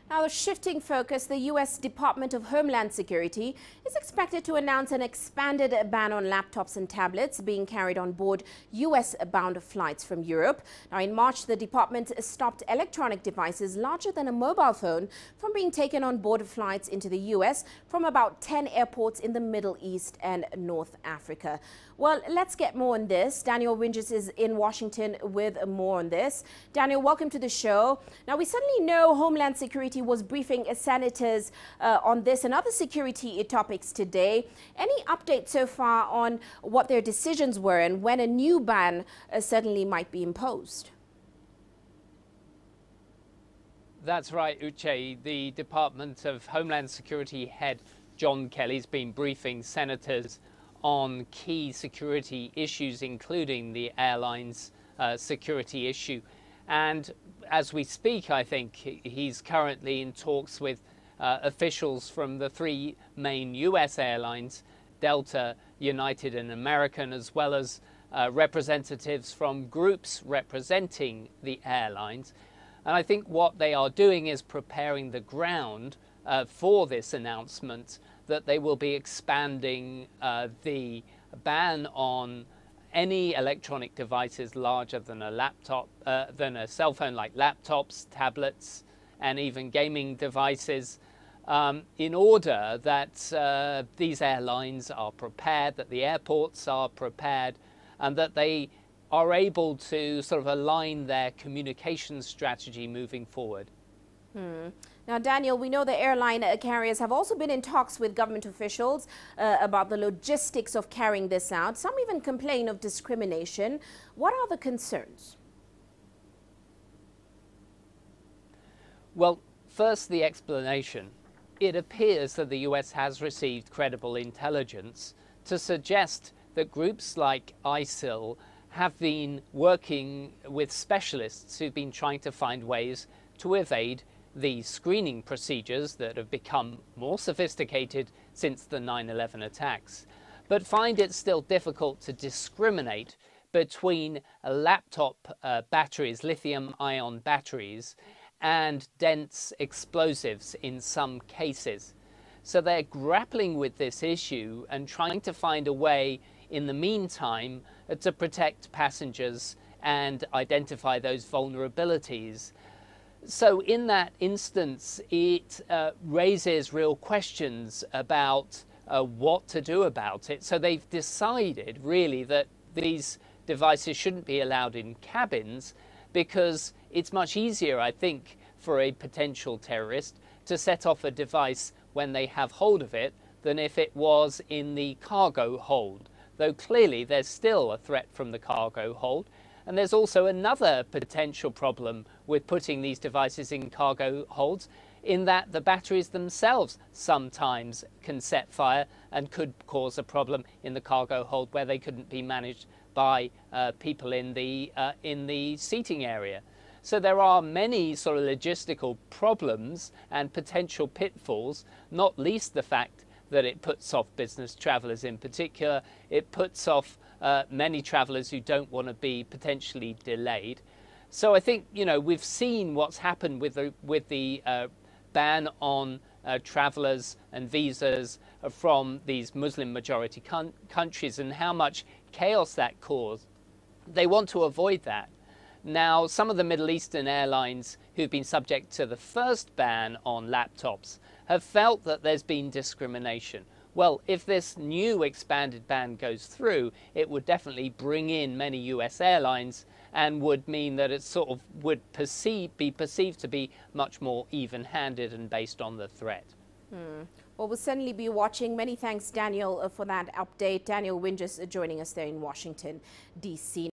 Now, shifting focus, the U.S. Department of Homeland Security is expected to announce an expanded ban on laptops and tablets being carried on board U.S.-bound flights from Europe. Now, in March, the department stopped electronic devices larger than a mobile phone from being taken on board flights into the U.S. from about 10 airports in the Middle East and North Africa. Well, let's get more on this. Daniel Winges is in Washington with more on this. Daniel, welcome to the show. Now, we suddenly know Homeland Security was briefing senators on this and other security topics today. Any update so far on what their decisions were and when a new ban certainly might be imposed? That's right, Uche. The Department of Homeland Security head John Kelly's been briefing senators on key security issues, including the airlines security issue. And as we speak, I think he's currently in talks with officials from the three main US airlines, Delta, United and American, as well as representatives from groups representing the airlines. And I think what they are doing is preparing the ground for this announcement that they will be expanding the ban on any electronic devices larger than a laptop, than a cell phone, like laptops, tablets, and even gaming devices, in order that these airlines are prepared, that the airports are prepared, and that they are able to sort of align their communication strategy moving forward. Now, Daniel, we know the airline carriers have also been in talks with government officials about the logistics of carrying this out. Some even complain of discrimination. What are the concerns? Well, first, the explanation. It appears that the US has received credible intelligence to suggest that groups like ISIL have been working with specialists who've been trying to find ways to evade the screening procedures that have become more sophisticated since the 9/11 attacks, but find it still difficult to discriminate between laptop batteries, lithium-ion batteries, and dense explosives in some cases. So they're grappling with this issue and trying to find a way in the meantime to protect passengers and identify those vulnerabilities. So in that instance, it raises real questions about what to do about it. So they've decided really that these devices shouldn't be allowed in cabins because it's much easier, I think, for a potential terrorist to set off a device when they have hold of it than if it was in the cargo hold. Though clearly there's still a threat from the cargo hold. And there's also another potential problem with putting these devices in cargo holds, in that the batteries themselves sometimes can set fire and could cause a problem in the cargo hold where they couldn't be managed by people in the seating area. So there are many sort of logistical problems and potential pitfalls, not least the fact that it puts off business travelers in particular. It puts off many travelers who don't want to be potentially delayed. So I think, you know, we've seen what's happened with the ban on travelers and visas from these Muslim majority countries and how much chaos that caused. They want to avoid that. Now, some of the Middle Eastern airlines who've been subject to the first ban on laptops have felt that there's been discrimination. Well, if this new expanded ban goes through, it would definitely bring in many US airlines and would mean that it sort of would be perceived to be much more even-handed and based on the threat. Well, we'll certainly be watching. Many thanks, Daniel, for that update. Daniel Winges joining us there in Washington, D.C.